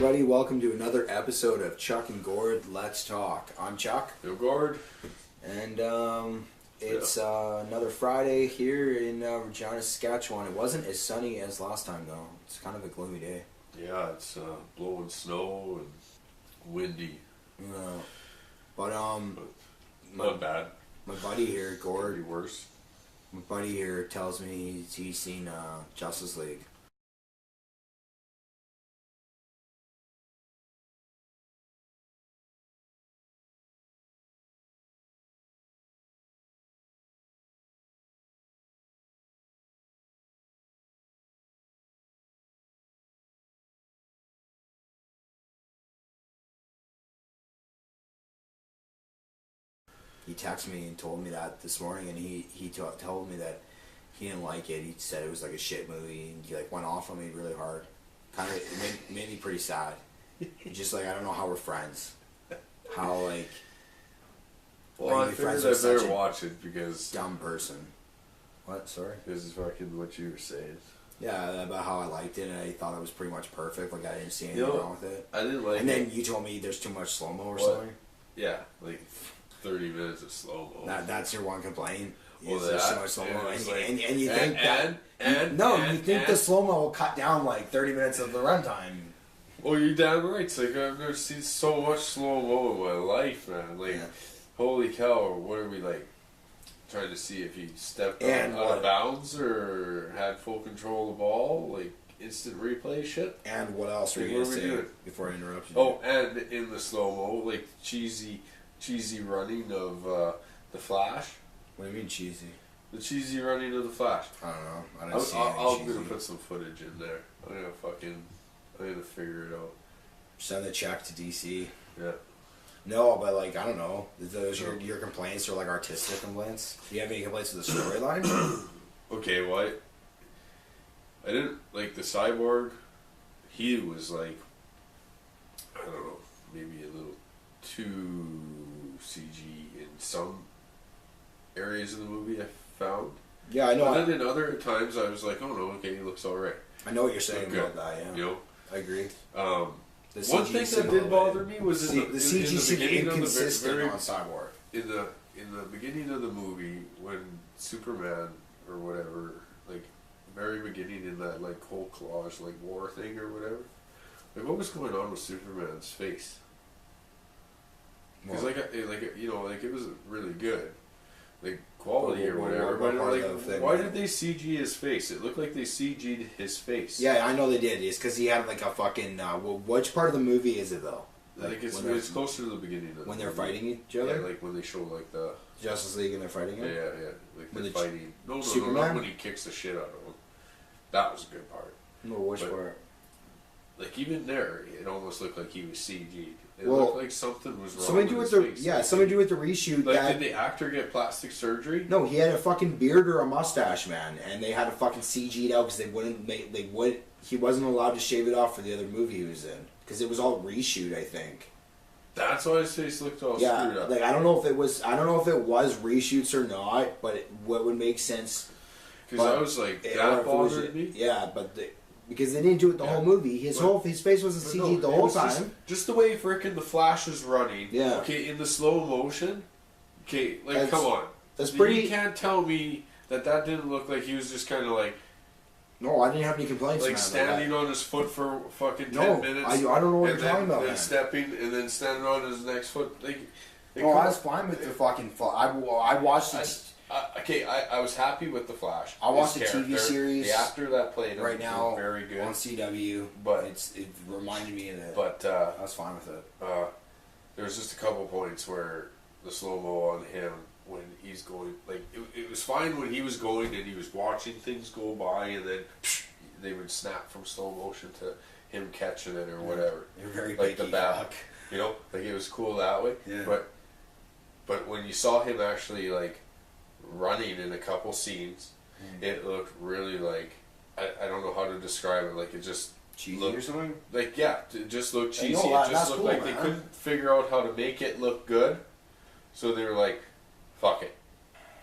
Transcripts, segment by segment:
everybody. Welcome to another episode of Chuck and Gord Let's Talk. I'm Chuck. Yo, Gord. And it's another Friday here in Regina, Saskatchewan. It wasn't as sunny as last time, though. It's kind of a gloomy day. Yeah, it's blowing snow and windy. But not bad. My buddy here, Gord. Could be worse. My buddy here tells me he's seen Justice League. He texted me and told me that this morning, and he told me that he didn't like it. He said it was like a shit movie, and he like went off on me really hard. Kind of it made me pretty sad. Just like, I don't know how we're friends. How like. Well, I figured I better watch it because dumb person. What? Sorry. This is fucking what you were saying. Yeah, about how I liked it, and I thought it was pretty much perfect. Like, I didn't see anything wrong with it. I didn't like it. And then you told me there's too much slow-mo or something. Yeah, like 30 minutes of slow-mo. That's your one complaint. Well, there's so much slow-mo. And you think you think the slow-mo will cut down like 30 minutes of the runtime. Well, you're damn right. It's like, I've never seen so much slow-mo in my life, man. Like, holy cow, what are we, like, trying to see if he stepped out of bounds or had full control of the ball? Like, instant replay shit? And what else were you going to say before I interrupt you? Oh, and in the slow-mo, like, cheesy running of the Flash. What do you mean cheesy? The cheesy running of the Flash. I don't know. I don't see anything I'm cheesy. gonna put some footage in there. I'm gonna figure it out. Send a check to DC. Yeah. No, but like, I don't know. Those your complaints are like artistic complaints. Do you have any complaints with the storyline? Okay, well, I didn't like the Cyborg. He was like, I don't know, maybe a little too CG in some areas of the movie I found. Yeah, I know. But then in other times I was like, oh no, okay, he looks alright. I know what you're saying about that, yeah. You know? I agree. One thing that did bother me was the CG seemed inconsistent on Cyborg. In the beginning of the movie, when Superman or whatever, like very beginning in that like whole collage like war thing or whatever, like what was going on with Superman's face? Because it was really good, like quality or whatever. But like, why did they CG his face? It looked like they CG'd his face. Yeah, I know they did. It's because he had like a fucking. Which part of the movie is it though? Like it's closer to the beginning of when the they're movie. Fighting each other. Yeah, like when they show like the Justice League and they're fighting him. Yeah. Like when they're fighting. No, Superman? not when he kicks the shit out of him. That was a good part. No, which part? Like even there, it almost looked like he was CG'd. It well, looked like something was wrong. Something with the face. Yeah, something to do with the reshoot. Like, did the actor get plastic surgery? No, he had a fucking beard or a mustache, man, and they had to fucking CG'd out because he wasn't allowed to shave it off for the other movie he was in because it was all reshoot, I think. That's why his face looked all screwed up. Like I don't know if it was reshoots or not, but what would make sense? Because I was like, that bothered me. Yeah, but because they didn't do it the whole movie. His face wasn't CG'd the whole time. Just the way frickin' the Flash was running. Yeah. Okay, in the slow motion. Okay, like come on. That's pretty. You can't tell me that didn't look like he was just kind of like. No, I didn't have any complaints. Like standing on his foot for fucking 10 minutes. I don't know what you're talking about. And then stepping and then standing on his next foot. I was fine with the fucking. I watched it. I was happy with the Flash. I watched the TV series. The actor that played him right now very good on CW, but it reminded me of that. But I was fine with it. There was just a couple points where the slow mo on him when he's going, like it was fine when he was going and he was watching things go by, and then they would snap from slow motion to him catching it or whatever. You're very like the back, you know, like it was cool that way. Yeah. But when you saw him actually like running in a couple scenes, it looked really like I don't know how to describe it. Like it just cheesy looked, or something. Like it just looked cheesy. It just looked like they couldn't figure out how to make it look good, so they were like, "Fuck it,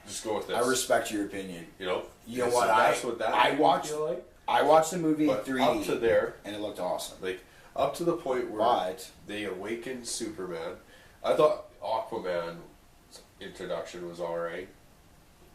just go with this." I respect your opinion. You know what? I watched the movie in 3D, up to there, and it looked awesome. Like up to the point where they awakened Superman. I thought Aquaman's introduction was alright.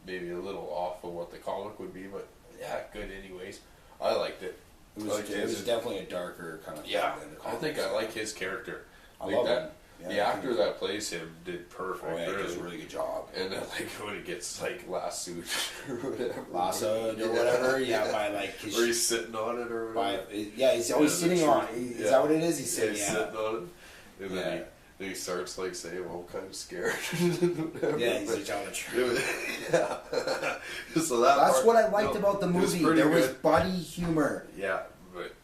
Maybe a little off of what the comic would be, but yeah, good anyways. I liked it. It was definitely a darker kind of thing than the comics. I think I like his character. I love him. Yeah, the actor that plays him did perfect. Oh, yeah, he does a really good job. And then, like, when he gets, like, lassoed or whatever. Lassoed or whatever, by, like... Or he's sitting on it or whatever. He's always sitting on it. Is that what it is? He's sitting, sitting on it. And then he starts, like, saying, well, I'm kind of scared. Yeah, he's like telling the truth. Yeah. So that's what I liked about the movie. There was buddy humor. Yeah, but...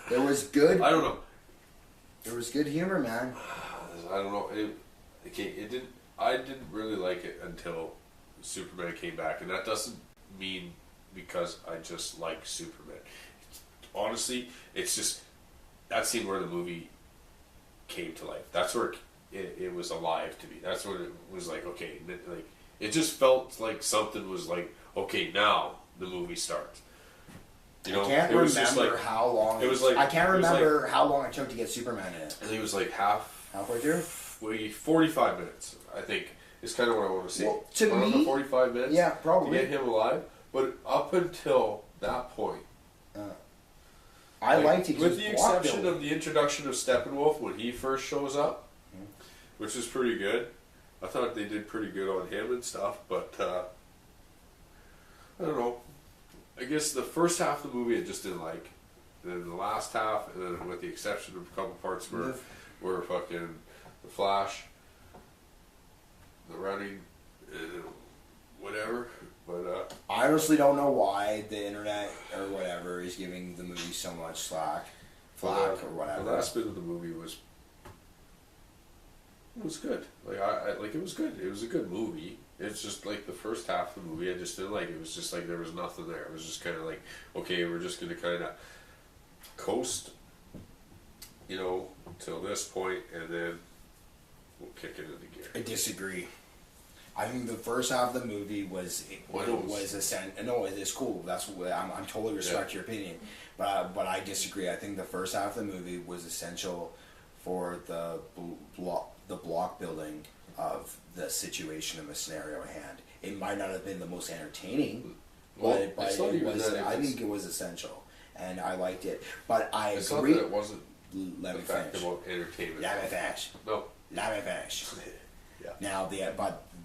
There was good... I don't know. There was good humor, man. I don't know. It didn't. I didn't really like it until Superman came back, and that doesn't mean because I just like Superman. Honestly, it's just that scene where the movie came to life. That's where it was alive to me. That's when it was like, okay, like it just felt like something was like, okay, now the movie starts. You know, I can't remember how long. It was like I can't remember how long it took to get Superman in it. I think it was like halfway through. 45 minutes, I think, is kind of what I want to see. Well, to me, 45 minutes. Yeah, probably to get him alive. But up until that point, I liked it. With the exception of the introduction of Steppenwolf when he first shows up, which is pretty good. I thought they did pretty good on him and stuff, but I don't know. I guess the first half of the movie I just didn't like. And then the last half, and then with the exception of a couple parts where fucking the Flash, the running, whatever. But I honestly don't know why the internet or whatever is giving the movie so much flack or whatever. The last bit of the movie was good. Like I like it was good. It was a good movie. It's just like the first half of the movie I just didn't like. It was just like there was nothing there. It was just kind of like, okay, we're just gonna kind of coast, you know, till this point, and then we'll kick it into gear. I disagree. I think the first half of the movie was it's cool. That's what I'm totally respect your opinion, but I disagree. I think the first half of the movie was essential for the block building of the situation and the scenario at hand. It might not have been the most entertaining, but it was. I think it was essential, and I liked it. But I agree. Not that it wasn't. Let me fact finish. About entertainment. Let me finish. No. Let me finish. Yeah. Now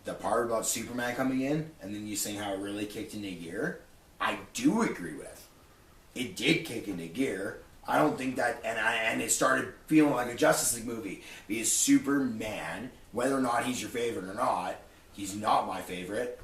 the part about Superman coming in and then you saying how it really kicked into gear, I do agree with. It did kick into gear. I don't think that, and it started feeling like a Justice League movie because Superman, whether or not he's your favorite or not, he's not my favorite.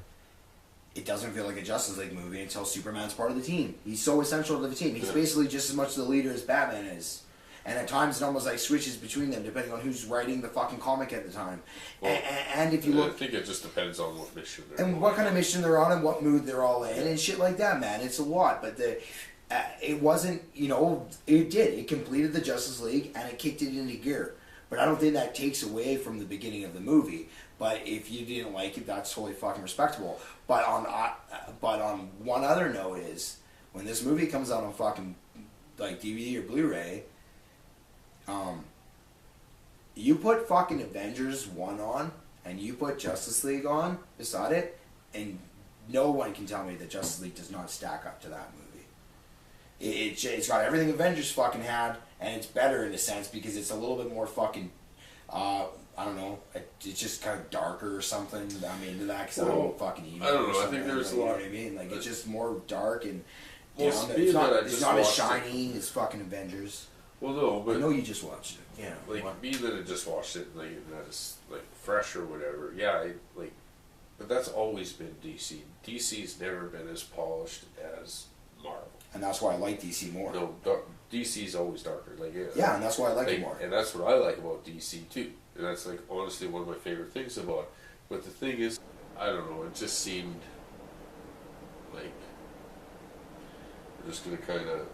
It doesn't feel like a Justice League movie until Superman's part of the team. He's so essential to the team. He's basically just as much the leader as Batman is. And at times it almost like switches between them depending on who's writing the fucking comic at the time. Well, and if you look, I think it just depends on what mission they're on. And what kind of mission they're on and what mood they're all in and shit like that, man. It's a lot. But it wasn't, it completed the Justice League and it kicked it into gear. But I don't think that takes away from the beginning of the movie. But if you didn't like it, that's totally fucking respectable. But on one other note is, when this movie comes out on fucking like DVD or Blu-ray, you put fucking Avengers 1 on, and you put Justice League on beside it, and no one can tell me that Justice League does not stack up to that movie. It's got everything Avengers fucking had, and it's better in a sense because it's a little bit more fucking, I don't know, it's just kind of darker or something. I'm into that because I'm fucking evil. I don't know, I think there's a lot. You know what I mean? Like, it's just more dark and it's not as shiny as fucking Avengers. Well, no, but I know you just watched it. Yeah, like me that I just watched it, like that is like fresh or whatever. Yeah, but that's always been DC. DC's never been as polished as Marvel, and that's why I like DC more. No, DC's always darker. Yeah, and that's why I like it more. And that's what I like about DC too. And that's like honestly one of my favorite things about it. But the thing is, I don't know. It just seemed like we're just gonna kind of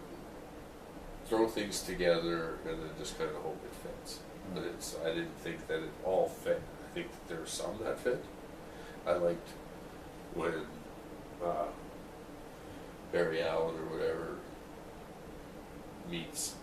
throw things together and then just kind of hope it fits. But I didn't think that it all fit. I think that there were some that fit. I liked when Barry Allen or whatever meets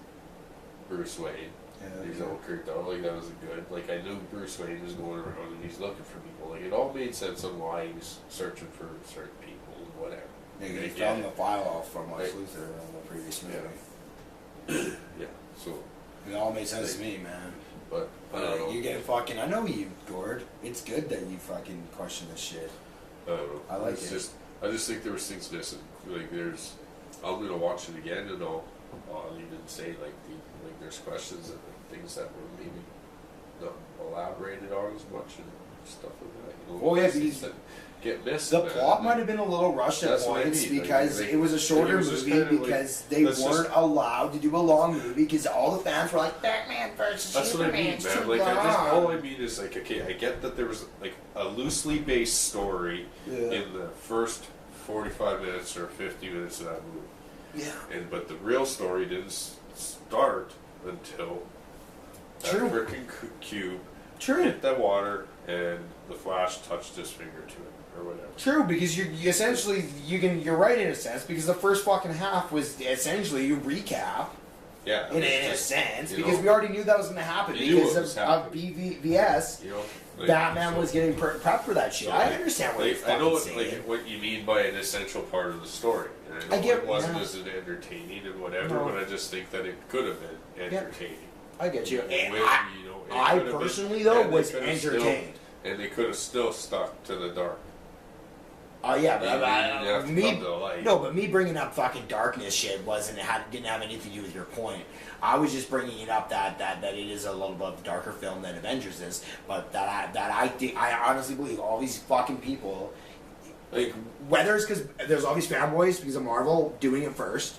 Bruce Wayne. Yeah, He's all creeped out. Like, that was good. Like, I knew Bruce Wayne was going around and he's looking for people. Like, it all made sense on why he was searching for certain people and whatever. Yeah, he Like, found the file off from Right. Luthor in the previous movie. Yeah, so, It all made sense to me, man. but I don't know. You get fucking. I know you, Gord. It's good that you fucking question this shit. I don't know. I like It's it. just, I just think there was things missing. Like, I'm gonna watch it again and I'll even say like there's questions and things that were maybe not elaborated on as much and stuff like that. You know, Oh, yeah, things because that get missed. The man. plot might have been a little rushed at That's what I points mean, because like, it was a shorter it was just movie kind of like, because they let's weren't just- allowed to do a long movie because all the fans were like Batman versus That's what I mean, Superman's man. too Like, long. all I mean is like, okay, I get that there was like a loosely based story Yeah. in the first 45 minutes or 50 minutes of that movie. Yeah. But the real story didn't start until that True. freaking cube True. hit the water and the Flash touched his finger to it or whatever. True, because you essentially you're right in a sense because the first fucking half was essentially a recap Yeah, in it's a just, sense you because know, we already knew that was going to happen You knew because it was of happening. BVS. you know, like, Batman so- was getting prepped for that shit. so, I like- understand what like, you're I fucking know what, saying. like what you mean by an essential part of the story. And I know I get- it wasn't yeah. as entertaining and whatever, No. but I just think that it could have been entertaining. I get you. With, And you know, it I could have been- personally though and they was could have still- entertained. and they could have still stuck to the dark. Oh yeah, but You didn't have to me come to the light. no, but me bringing up fucking darkness shit didn't have anything to do with your point. I was just bringing it up that it is a little bit of a darker film than Avengers is, but I honestly believe all these fucking people, Like, whether it's because there's all these fanboys because of Marvel doing it first,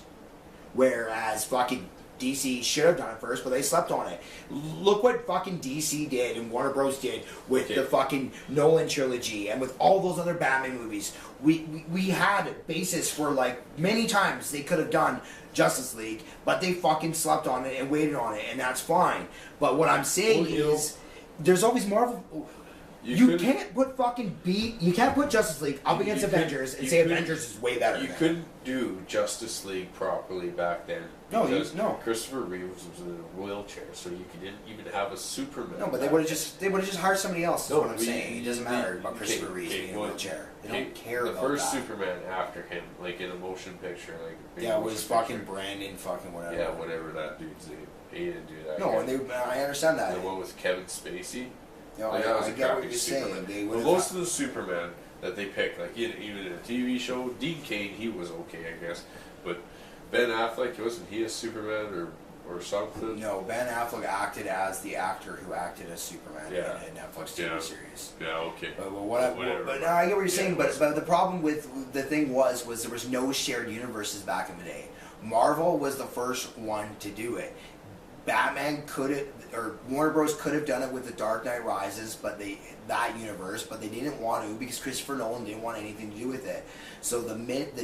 whereas fucking DC should have done it first, but they slept on it. Look what fucking DC did and Warner Bros. Did with Okay. the fucking Nolan trilogy and with all those other Batman movies. We had a basis for like many times they could have done Justice League, but they fucking slept on it and waited on it, and that's fine. But what I'm saying Well, you know, is, there's always Marvel. You can't put you can't put Justice League up against you could- Avengers and you say could- Avengers is way better. You than it. couldn't do Justice League properly back then. No, because no. Christopher Reeves was in a wheelchair, so you didn't even have a Superman. No, but they back would have then. just hired somebody else. Is No, what I'm saying. It doesn't matter about okay, Christopher Reeves okay, being in a well, wheelchair. They okay, don't care the about first that. Superman after him, like in a motion picture, like a big Yeah, it motion was fucking picture. Brandon, fucking whatever. Yeah, whatever that dude's name. He didn't do that. No, and I understand that. the one with Kevin Spacey. No, Like, that was I a get what crappy you're Superman. saying. They But would most of the Superman that they picked, like even in a TV show, Dean Cain, he was okay, I guess. But Ben Affleck, wasn't he a Superman or something? No, Ben Affleck acted as the actor who acted as Superman Yeah. in a Netflix TV Yeah. series. Yeah, okay. But Whatever. but no, I get what you're Yeah, saying. it But was- the problem with the thing was there was no shared universes back in the day. Marvel was the first one to do it. Batman could have, or Warner Bros. Could have done it with The Dark Knight Rises, but they didn't want to because Christopher Nolan didn't want anything to do with it. So the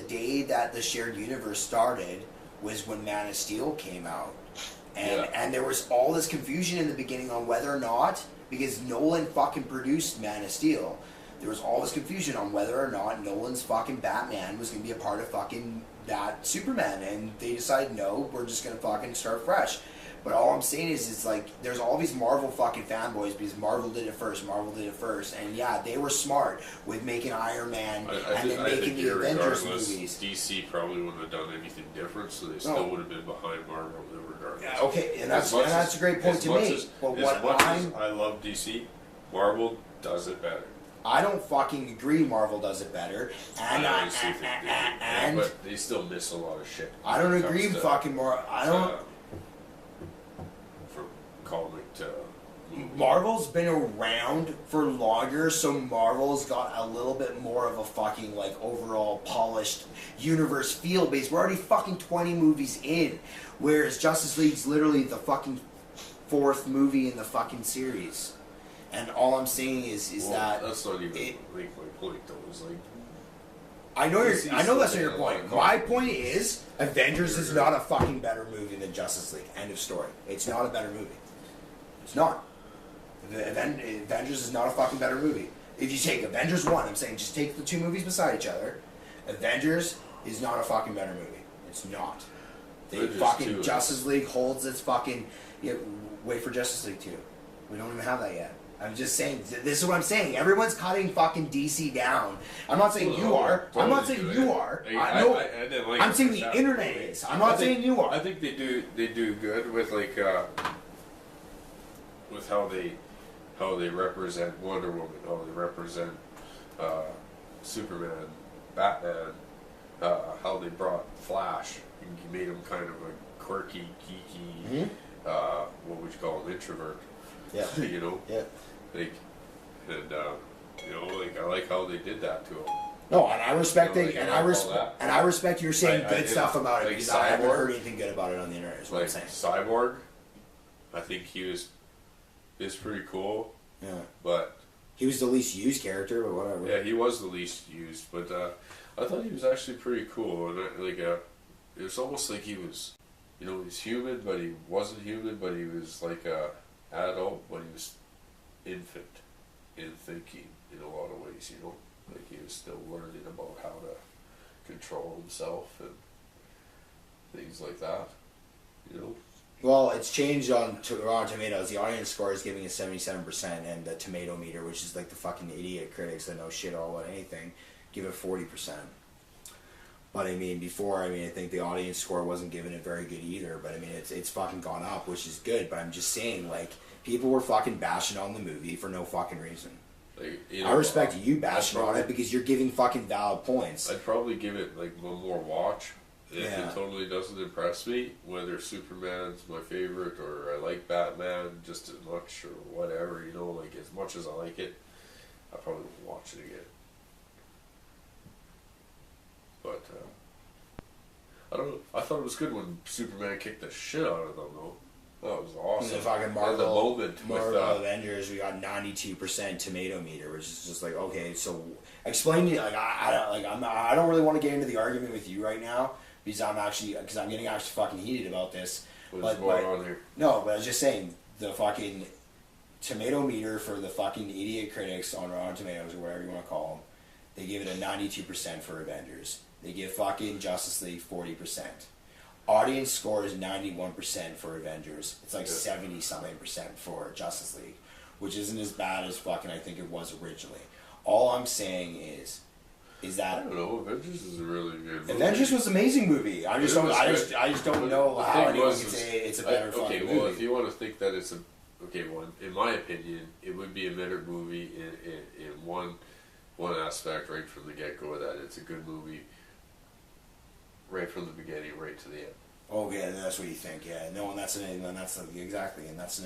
day that the shared universe started was when Man of Steel came out, and there was all this confusion in the beginning on whether or not, because Nolan fucking produced Man of Steel, there was all this confusion on whether or not Nolan's fucking Batman was going to be a part of fucking that Superman, and they decided no, we're just going to fucking start fresh. But all I'm saying is, it's like, there's all these Marvel fucking fanboys because Marvel did it first, and yeah, they were smart with making Iron Man and then making the Avengers movies. DC probably wouldn't have done anything different, so they still would have been behind Marvel regardless. Yeah, okay, and that's a great point to make. But what as I love DC, Marvel does it better. I don't fucking agree Marvel does it better, and I honestly think they do, but they still miss a lot of shit. I don't when it agree comes to- fucking more. I don't. From comic to movie. Marvel's been around for longer, so Marvel's got a little bit more of a fucking like overall polished universe feel base. We're already fucking 20 movies in, whereas Justice League's literally the fucking 4th movie in the fucking series. And all I'm saying is that that's not even like my point though. Is like I know DC's that's not still your got a point. lot My of point is Avengers is not a fucking better movie than Justice League. End of story. It's not a better movie. It's not. Avengers is not a fucking better movie. If you take Avengers 1, I'm saying just take the two movies beside each other. Avengers is not a fucking better movie. It's not. They Avengers fucking 2 is- Justice League holds its fucking. Yeah, wait for Justice League 2. We don't even have that yet. I'm just saying. This is what I'm saying. Everyone's cutting fucking DC down. I'm not saying you are. I'm not saying you are. I know. I didn't like I'm it saying for the that. internet is. I'm not saying you are. I think they do good with like with how they represent Wonder Woman, how they represent Superman, Batman, how they brought Flash and made him kind of a quirky, geeky, what would you call him, introvert? Yeah. You know? Yeah. Like, and you know, like I like how they did that to him. No, and I respect You know, it, like, and I I like all respect, that. and I respect you're saying I good did, stuff about it like because I haven't Cyborg. heard anything good about it on the internet. Is what Like I'm saying. Cyborg, I think he is pretty cool, Yeah. but He was the least used character, but whatever. yeah, he was the least used. But I thought he was actually pretty cool, and it was almost like he was, you know, he's human, but he wasn't human, but he was like a adult, but he was infant in thinking in a lot of ways, you know, like he was still learning about how to control himself and things like that, you know. Well, it's changed on Rotten Tomatoes. The audience score is giving it 77%, and the tomato meter, which is like the fucking idiot critics that know shit all about anything, give it 40%. But I mean, before, I think the audience score wasn't giving it very good either. But I mean, it's fucking gone up, which is good. But I'm just saying, like, people were fucking bashing on the movie for no fucking reason. Like, you know, I respect you bashing I'd on probably- it because you're giving fucking valid points. I'd probably give it like one more watch. If Yeah. it totally doesn't impress me, whether Superman's my favorite or I like Batman just as much or whatever, you know, like as much as I like it, I probably won't watch it again. But I don't know. I thought it was good when Superman kicked the shit out of them, though. That was awesome. The fucking And the Marvel, moment Marvel with Avengers, we got 92% tomato meter, which is just like, okay, so explain to like I don't really want to get into the argument with you right now because I'm getting actually fucking heated about this. what's going on here. No, but I was just saying the fucking tomato meter for the fucking idiot critics on Rotten Tomatoes or whatever you want to call them, they give it a 92% for Avengers. They give fucking Justice League 40%. Audience score is 91% for Avengers. It's like 70-something% for Justice League, which isn't as bad as fucking I think it was originally. All I'm saying is I that don't know. Avengers is a really good movie. Avengers was an amazing movie. I just It don't. was I good. just don't But know the how thing anyone was can is- say it's a better fucking okay, movie. well, if you want to think that it's a well, in my opinion, it would be a better movie in one aspect right from the get go that it's a good movie right from the beginning right to the end. Oh yeah, that's what you think. Yeah, no, and that's exactly, and that's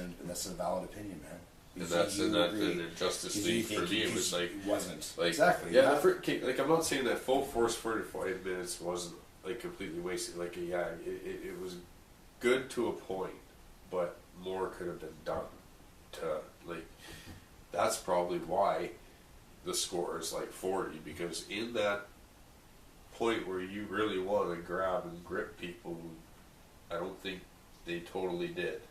a valid opinion, man. And Because you agree. in Justice Because you League for think- me it because was like it wasn't like exactly. yeah. Yeah. Okay, like I'm not saying that full force 45 minutes wasn't like completely wasted. Like yeah, it was good to a point, but more could have been done. To like that's probably why the score is like 40 because in that point where you really want to grab and grip people, I don't think they totally did.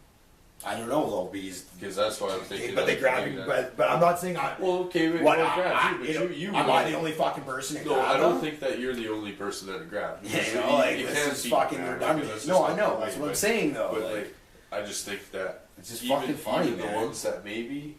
I don't know though, Because that's why I'm thinking. but they grabbed you. But I'm not saying I. Well, okay, but What? well, grabbed you, but you am I the only fucking person that No, grabbed I don't them? think that you're the only person that grabbed. Yeah, you know, like You this can't is be fucking grabbed redundant. because that's No, just I not know. the That's way, what I'm but- saying though. But like, like, I just think that it's just even, fucking funny, even the man. ones that maybe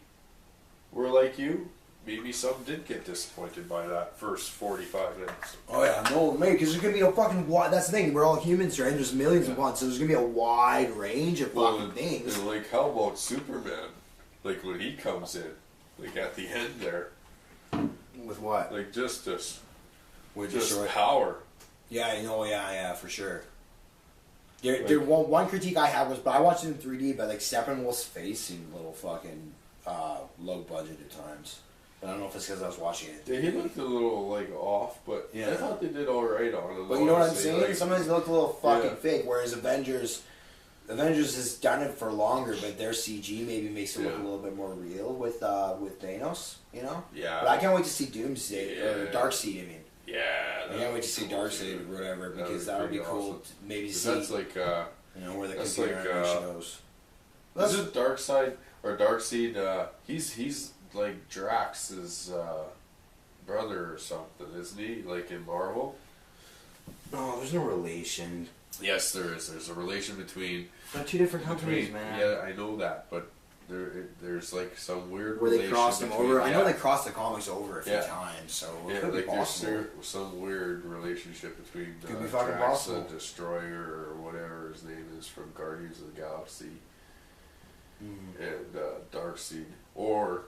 were like you, maybe some did get disappointed by that first 45 minutes. Oh yeah, no, mate, because there's gonna be a fucking wide. That's the thing. We're all humans, right? There's millions of ones, so there's gonna be a wide range of fucking things. And like, how about Superman? Like when he comes in, like at the end there, With what? like just this, With just power. Yeah, you know, yeah, for sure. There one critique I had was, but I watched it in 3D, but like Steppenwolf's face seemed a little fucking low budget at times. But I don't know if it's because I was watching it. Yeah, he looked a little like off, but Yeah. I thought they did all right on him. But you know what I'm honestly. saying? Like, Sometimes it looked a little fucking Yeah. fake. Whereas Avengers has done it for longer, but their CG maybe makes it look a Yeah. little bit more real with Thanos. You know? Yeah. But I can't wait to see Doomsday or Yeah. Darkseid. I mean, yeah. I can't wait to see Darkseid or whatever because that would be cool. awesome. To maybe 'Cause see that's like, you know where the that's computer like, animation goes. is it Darkseid or Darkseid? He's like Drax's brother or something, isn't he? Like in Marvel. No, there's no relation. Yes, there is. There's a relation between. They're two different companies, man. Yeah, I know that, but there's like some weird Where they relation crossed them between, over. I know they crossed the comics over a few Yeah. times, so it Yeah, could be like there's possible. some weird relationship between Could be fucking Drax possible. the Destroyer or whatever his name is from Guardians of the Galaxy and Darkseid, or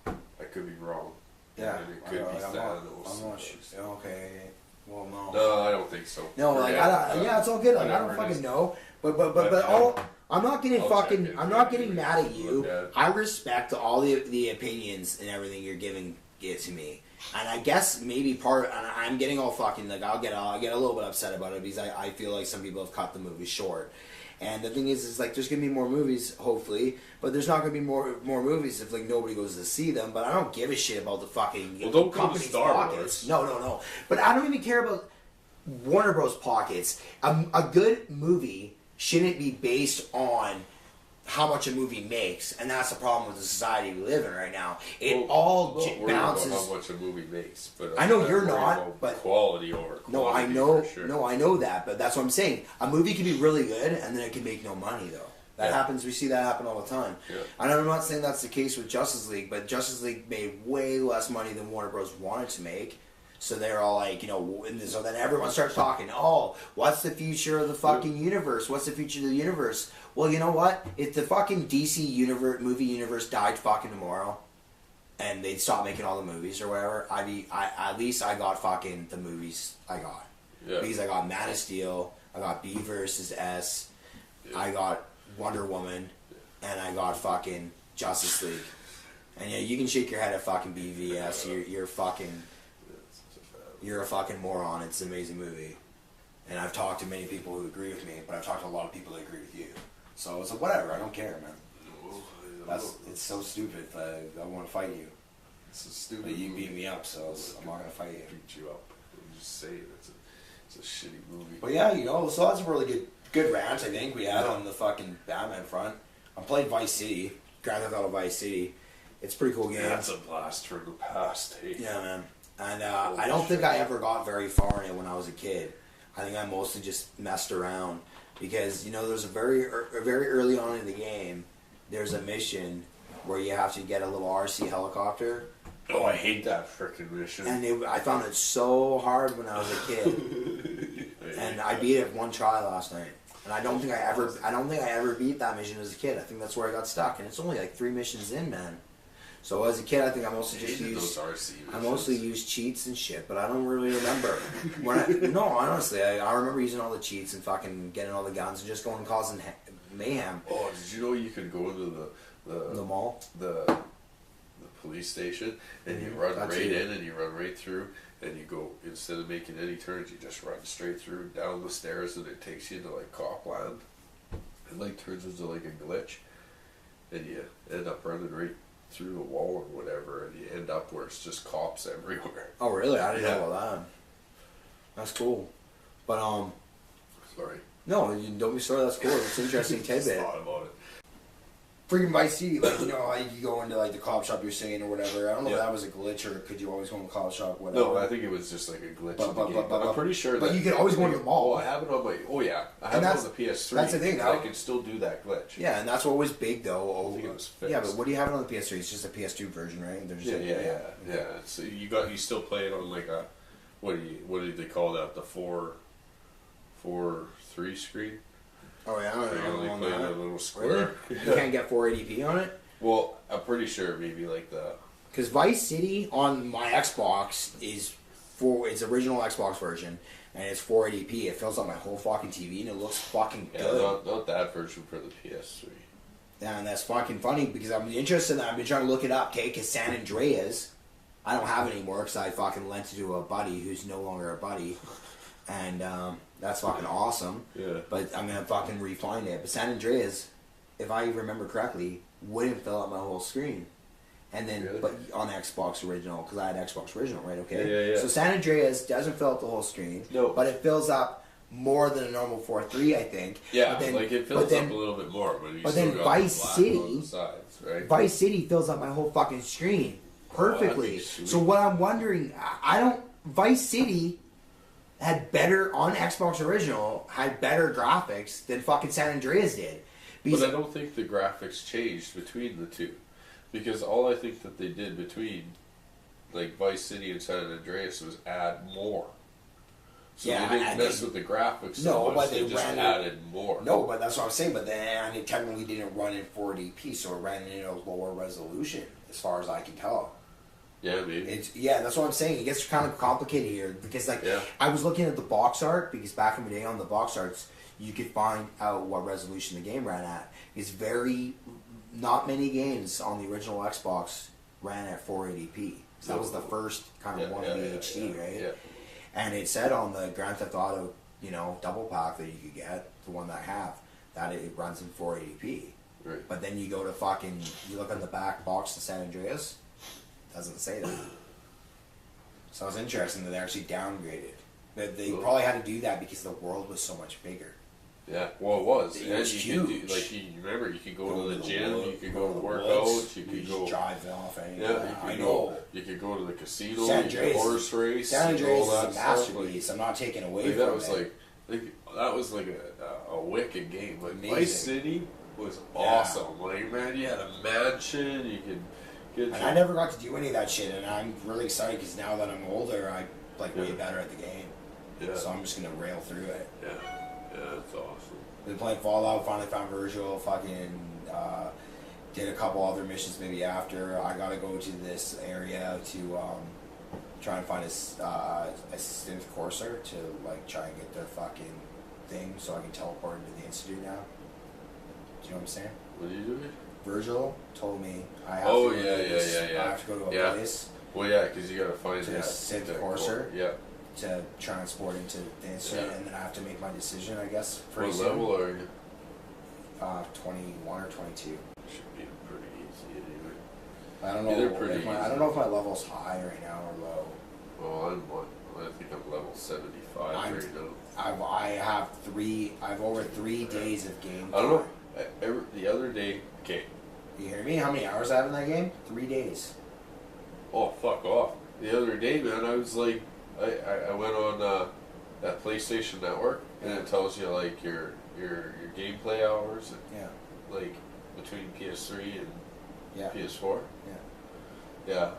I could be wrong. Yeah, and it could be Thanos. I'm not sure. Okay, well, no. No, I don't think so. No, like yeah, it's all good. Like I don't fucking know, but all. I'm not getting I'll fucking. check it. I'm not getting mad at you. Look at it. I respect all the opinions and everything you're giving it to me, and I guess maybe and I'm getting all fucking like I'll get a little bit upset about it because I feel like some people have cut the movie short. And the thing is like there's gonna be more movies, hopefully, but there's not gonna be more movies if like nobody goes to see them. But I don't give a shit about the fucking Well, don't go to company's Star pockets. Wars. No. But I don't even care about Warner Bros. Pockets. A good movie shouldn't be based on how much a movie makes, and that's the problem with the society we live in right now. It all I'm not worried about bounces. how much a movie makes, but I know I'm you're worried not, about but quality over quantity. no, I know, for sure. no, I know that, but that's what I'm saying. A movie can be really good, and then it can make no money though. That Yeah. happens. We see that happen all the time. Yeah. And I'm not saying that's the case with Justice League, but Justice League made way less money than Warner Bros. Wanted to make. So they're all like, so then everyone starts talking, oh, what's the future of the fucking universe? What's the future of the universe? Well, you know what? If the fucking DC movie universe died fucking tomorrow, and they'd stop making all the movies or whatever, at least I got fucking the movies I got. Yeah. Because I got Man of Steel, I got B versus S, I got Wonder Woman, and I got fucking Justice League. And yeah, you can shake your head at fucking BVS, you're a fucking moron. It's an amazing movie. And I've talked to many people who agree with me, but I've talked to a lot of people that agree with you. So it's like, whatever, I don't care, man. It's so stupid, but I want to fight you. It's a stupid. But you movie. beat me up, so I'm not going to fight you. Beat you up. I'm just saying, it's a shitty movie. But yeah, so that's a really good rant, I think, we had on the fucking Batman front. I'm playing Vice City, Grand Theft Auto Vice City. It's a pretty cool game. That's a blast from the past, hey? Yeah, man. And I don't think I ever got very far in it when I was a kid. I think I mostly just messed around because there's a very early on in the game. There's a mission where you have to get a little RC helicopter. Oh, I hate that freaking mission. And I found it so hard when I was a kid. And I beat it one try last night. And I don't think I ever beat that mission as a kid. I think that's where I got stuck. And it's only like 3 missions in, man. So as a kid, I think I mostly just used cheats and shit, but I don't really remember. No, honestly, I remember using all the cheats and fucking getting all the guns and just going and causing mayhem. Oh, did you know you could go into The mall? the police station and you run That's right it. in and you run right through and you go, instead of making any turns, you just run straight through down the stairs and it takes you into like Copland. It like turns into like a glitch and you end up running right through the wall or whatever, and you end up where it's just cops everywhere. Oh, really? I didn't know about that. That's cool. But, Sorry. no, you don't be sorry, that's cool. It's an interesting Just tidbit. thought about it. Freaking Vice City, like, you go into, like, the cop shop you're saying or whatever. I don't know if Yeah. that was a glitch or could you always go in the cop shop, whatever. No, I think it was just like a glitch But- in the but- game. but- I'm pretty sure but that... you could always go into the mall. Oh, I have it on my... Oh, yeah. I have And it on that's- the PS3. that's the thing, I though. can still do that glitch. Yeah, and that's what was big, though. I think it was fixed. Yeah, but what do you have it on the PS3? It's just a PS2 version, right? They're just Yeah. So you still play it on like a... What do they call that? The 4:3 screen? Oh, yeah, I Where you don't only know. play that little square. Really? You can't get 480p on it? Well, I'm pretty sure maybe like the... Because Vice City on my Xbox is it's original Xbox version, and it's 480p. It fills up my whole fucking TV, and it looks fucking Yeah, good. not that version for the PS3. Yeah, and that's fucking funny because I'm interested in that. I've been trying to look it up, okay? Because San Andreas, I don't have it anymore because I fucking lent it to a buddy who's no longer a buddy. And that's fucking awesome. Yeah. But I'm going to fucking refind it. But San Andreas, if I remember correctly, wouldn't fill up my whole screen. And then, Really? but on Xbox Original, because I had Xbox Original, right? Okay. Yeah. So San Andreas doesn't fill up the whole screen. No. But it fills up more than a normal 4.3, I think. Yeah, But then- like it but fills then- up a little bit more, but you but still then got Vice the black City- on the sides, right? Vice City fills up my whole fucking screen perfectly. be sweet. So what I'm wondering, I don't. Vice City had better on Xbox Original had better graphics than fucking San Andreas did. But I don't think the graphics changed between the two, because all I think that they did between like Vice City and San Andreas was add more. So Yeah, they didn't and mess they- with the graphics so No, much, but they they just ran added more. No, but that's what I'm saying. But then it technically didn't run in 480p, so it ran in a lower resolution, as far as I can tell. Yeah, maybe. That's what I'm saying. It gets kind of complicated here because, like, Yeah. I was looking at the box art because back in the day on the box arts, you could find out what resolution the game ran at. It's not many games on the original Xbox ran at 480p. So that was the first kind of wannabe HD, right? Yeah. And it said on the Grand Theft Auto, double pack that you could get, the one that I have, that it runs in 480p. Right. But then you go to you look on the back box to San Andreas, doesn't say that. So it was interesting that they actually downgraded. They probably had to do that because the world was so much bigger. Yeah, well, it was. It And was you could huge. you remember, you could go to the gym, wood, you could go to woods, workouts, you could go. drive off. Yeah, you could go to the casino, San you could Andreas- horse race, San and Andreas all is that a stuff. masterpiece. I'm not taking away Like, from that was it. that was like a wicked game. Like Amazing. Vice City was awesome. Like, man, you had a mansion, you could get. And I never got to do any of that shit, and I'm really excited because now that I'm older, I way better at the game. Yeah. So I'm just gonna rail through it. Yeah, that's awesome. Been playing Fallout, finally found Virgil, did a couple other missions maybe after. I gotta go to this area to try and find a synth courser to try and get the fucking thing so I can teleport into the Institute now. Do you know what I'm saying? What are you doing? Virgil told me I have Oh, to go yeah, to this, yeah. I have to go to a Yeah. place Well, yeah, because you gotta find To that synth that courser? Yeah. to transport into the Institute, Yeah. and then I have to make my decision, I guess, What pretty soon. level are you? 21 or 22. Should be pretty easy anyway. I don't know. They're pretty I easy. don't know if my level's high right now or low. Well, I think I'm level 75 right now. I have I've over 3 days of game. I don't know. time. The other day, okay. You hear me? How many hours I have in that game? 3 days. Oh, fuck off. The other day, man, I was like, I went on that PlayStation Network, and it tells you like your gameplay hours, and, Yeah. like between PS3 and Yeah. PS4. Yeah. Yeah.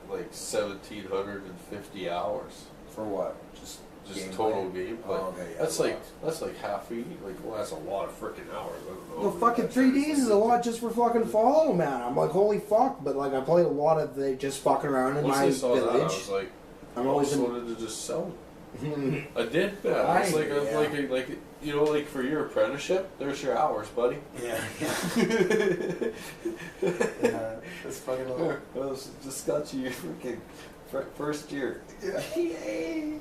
Like 1,750 hours. For what? Just gameplay? Total gameplay. Oh, okay, yeah, that's a like lot. half a well, that's a lot of freaking hours. I don't know. Well, fucking 3 days is a lot just for fucking Fallout, man. I'm like, holy fuck. But like, I played a lot of the just fucking around in Once my I saw that, I village. was like, I'm I always just in. wanted to just sell them. I did, man. I It's like, hear ya. like for your apprenticeship, there's your hours, buddy. Yeah. Yeah. That's fucking Here, just got you your freaking first year. Yay.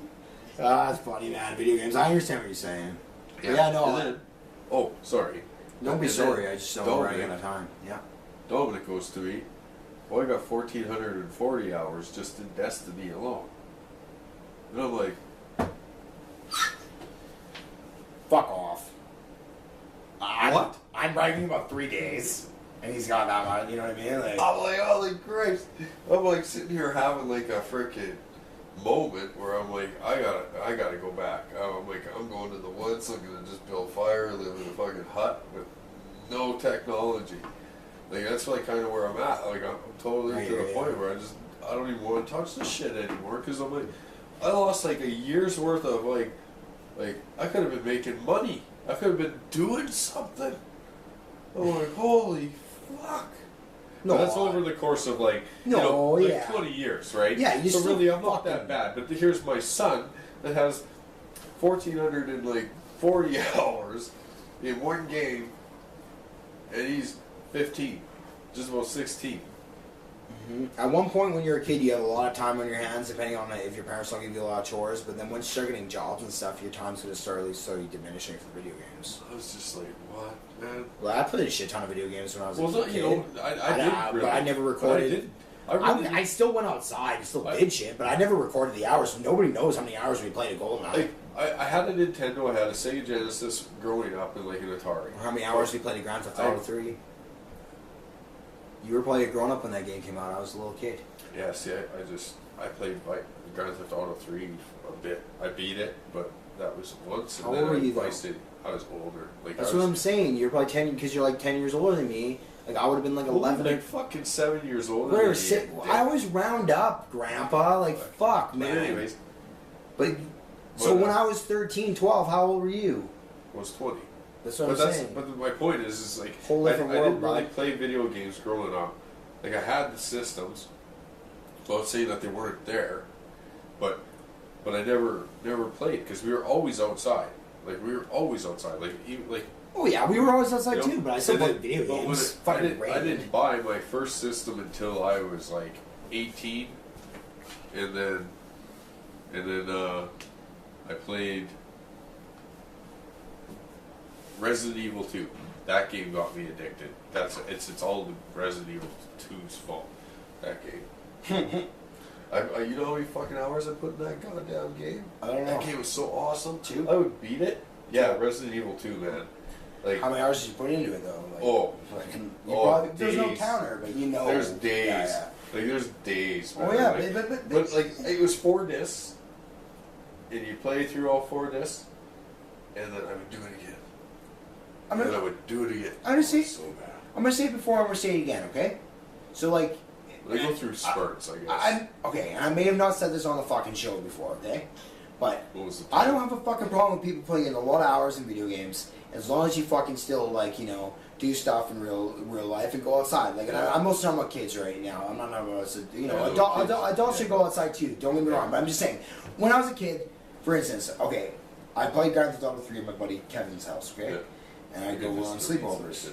That's funny, man. Video games. I understand what you're saying. Yeah, no. And then, oh, sorry. Don't be And then sorry. I just don't know running Dominic- out of time. Yeah. Dominic goes to me. Well, I got 1,440 hours just in Destiny alone. And I'm like, Fuck off. What? I'm bragging about 3 days, and he's got that much. You know what I mean? Like, I'm like, holy Christ. I'm like sitting here having like a freaking moment where I'm like, I gotta go back. I'm like, I'm going to the woods. I'm gonna just build fire, live in a fucking hut with no technology. Like that's like kind of where I'm at. Like I'm totally to the point where I don't even want to touch this shit anymore because I'm like, I lost like a year's worth of like I could have been making money. I could have been doing something. I'm like, holy fuck. No, But that's over the course of like, No, like yeah. 20 years, right? Yeah, you so still really I'm not fucking- that bad. But here's my son that has 1,440 hours in one game, and he's 15, just about 16. at one point when you're a kid, you have a lot of time on your hands, depending on if your parents don't give you a lot of chores. But then once you start getting jobs and stuff, your time's going to start really slowly diminishing for video games. I was just like, what, man? Well, I played a shit ton of video games when I was a Well, kid. you know, I did really. But I never recorded. I really I still went outside and still did shit, but I never recorded the hours. So nobody knows how many hours we played at GoldenEye. Like, I had a Nintendo, I had a Sega Genesis growing up and like an Atari. Or how many hours we played at Grand Theft Auto 3. You were probably a grown up when that game came out. I was a little kid. Yeah, see, I played Grand Theft Auto 3 a bit. I beat it, but that was once. And How then old were you, I though? played. I was older. Like That's I was, what I'm saying. You're probably 10 because you're like 10 years older than me. Like I would have been like 11 like or fucking 7 years older. whatever. than you. I always round up, Grandpa. Like fuck, But man. anyways, But so But, when I was 13, 12, how old were you? I was 20. That's what But I'm that's saying. but my point is like Whole I different didn't world, really bud. play video games growing up. Like I had the systems. So I'm saying that they weren't there, but I never played because we were always outside. Like we were always outside. Like even like. Oh yeah, we were always outside You know, too, but I still and played then- video but when games. it- Fucking I didn't buy my first system until I was like 18, and then I played Resident Evil 2. That game got me addicted. It's all the Resident Evil 2's fault. That game. You know how many fucking hours I put in that goddamn game? I don't know. That game was so awesome. 2? I would beat it. Yeah, Resident Evil 2, man. Like How many hours did you put into it though? Like, Oh. fucking, there's Days. no counter, but you know. there's days. Yeah, Like there's days, man. Oh yeah, Like, but like it was 4 discs, and you play through all 4 discs, and then I would do it again. I'm And then I gonna, would do it again. I'm gonna say, So bad. I'm gonna say it before. I'm gonna say it again. Okay. So like, They go through spurts, I guess. I'm okay, and I may have not said this on the fucking show before. Okay, but What was the I don't have a fucking problem with people playing a lot of hours in video games as long as you fucking still like do stuff in real life and go outside. Like, and I'm mostly talking about kids right now. I'm not talking about adults should go outside too. Don't get me wrong, but I'm just saying when I was a kid, for instance, okay, I played Grand Theft Auto 3 at my buddy Kevin's house, okay, and I go on sleepovers.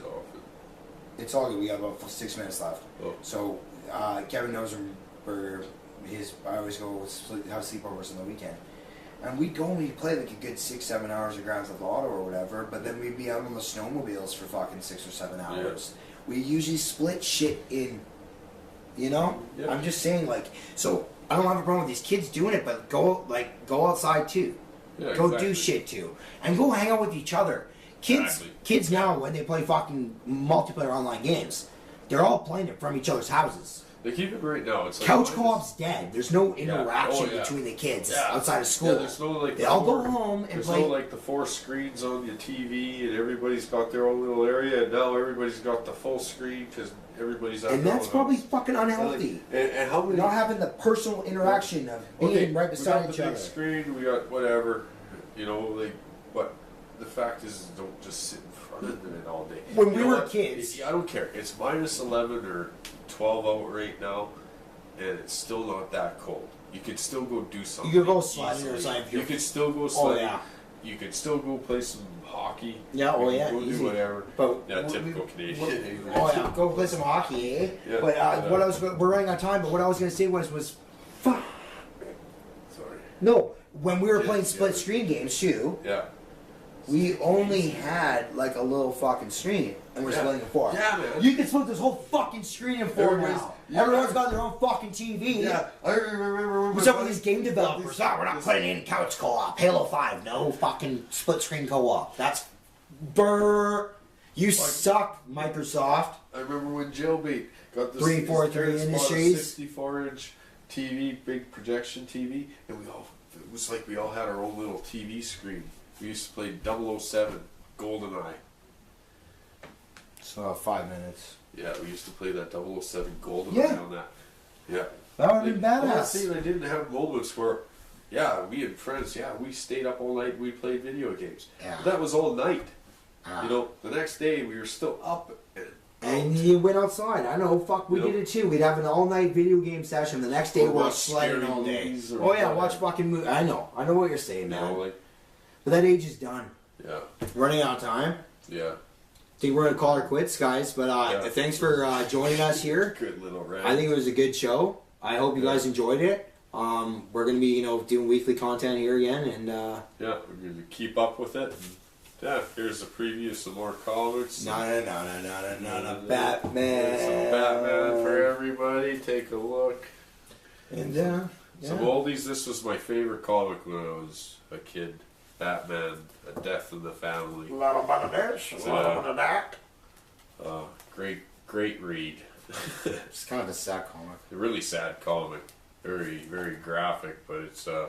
It's all good. We got about 6 minutes left. Oh. So Kevin knows where I always go have sleepovers on the weekend. And we'd go and we'd play like a good 6-7 hours of Grand Theft Auto or whatever, but then we'd be out on the snowmobiles for fucking 6 or 7 hours. We usually split shit in, Yeah. I'm just saying, like, so I don't have a problem with these kids doing it, but go outside too. Yeah, Go exactly. do shit too. And go hang out with each other. Exactly. Kids now, when they play fucking multiplayer online games, they're all playing it from each other's houses. They keep it right now. It's like Couch co-op's dead. There's no interaction Oh, yeah. between the kids Yeah. outside of school. Yeah, there's no like. They all go home and There's play. no like the 4 screens on your TV, and everybody's got their own little area, and now everybody's got the full screen because everybody's at And their that's own probably house. fucking unhealthy. And how many? Not having the personal interaction of being right beside we each got the other. big screen, we got whatever, like. But the fact is, don't just sit in front of it all day. When You we know were what? kids- I don't care. It's -11 or 12 out right now, and it's still not that cold. You could still go do something. You could go sliding or easily. something if You you're- could still go sliding. yeah. You could still go play some hockey. Yeah, You oh can yeah, go easy. do whatever. But Yeah, we- typical we- Canadian. Oh yeah, go play some hockey, eh? Yeah. But Yeah. what I was we're running out of time. But what I was gonna say was fuck. Sorry. No, when we were Yeah, playing yeah. split screen games too, Yeah. we only had like a little fucking screen, and we're Yeah. splitting it 4. Yeah, man. You can split this whole fucking screen in 4 Everybody's- now. yeah. Everyone's got their own fucking TV. Yeah, I remember. What's up with these game developers? We're not putting in couch co-op. Halo 5, no fucking split screen co-op. That's brr. You suck, Microsoft. I remember when Jailbait got this 343 Industries. 64-inch TV, big projection TV, and it was like we all had our own little TV screen. We used to play 007, GoldenEye. So 5 minutes. Yeah, we used to play that 007 GoldenEye Yeah. on that. Yeah. That would have been I'm not badass. saying I didn't have moments where, yeah, we had friends, yeah, we stayed up all night, we played video games. Yeah. But that was all night. Ah. You know, the next day we were still up And you went outside. I know, fuck, we You know? did it too. We'd have an all-night video game session. The next day Or we're watch sledding scary all day. movies or Oh yeah, whatever. watch fucking movies. I know what you're saying, you man. know, like, But that age is done. yeah, Running out of time. yeah. I think we're gonna call her quits, guys. But Yeah. thanks for joining us here. Good little rant. I think it was a good show. I hope you guys enjoyed it. We're gonna be, doing weekly content here again, and Yeah, we're going to keep up with it. And, yeah, here's a preview of some more comics. no, Batman. There's some Batman for everybody. Take a look. And Some oldies. This was my favorite comic when I was a kid. Batman, A Death in the Family. a little bit of this, a little bit of that. Great read. It's kind of a sad comic. A really sad comic. very, very graphic, but it's a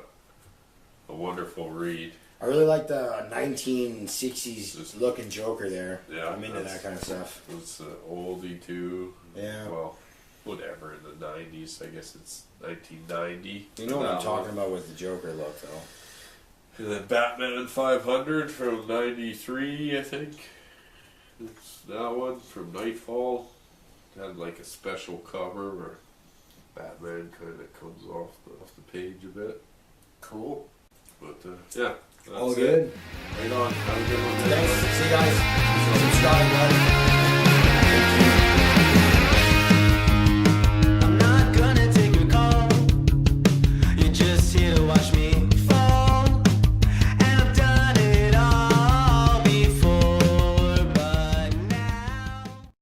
wonderful read. I really like the 1960s looking Joker there. Yeah, I'm into that kind of stuff. It's an oldie too. Yeah. Well, whatever, in the 90s. I guess it's 1990. You know what I'm talking about with the Joker look, though. And then Batman 500 from 93, I think. It's that one from Nightfall. It had like a special cover where Batman kind of comes off the page a bit. Cool. But yeah, that's All good. It. Right on. Have a good one. Thanks. See you guys. Subscribe, bud.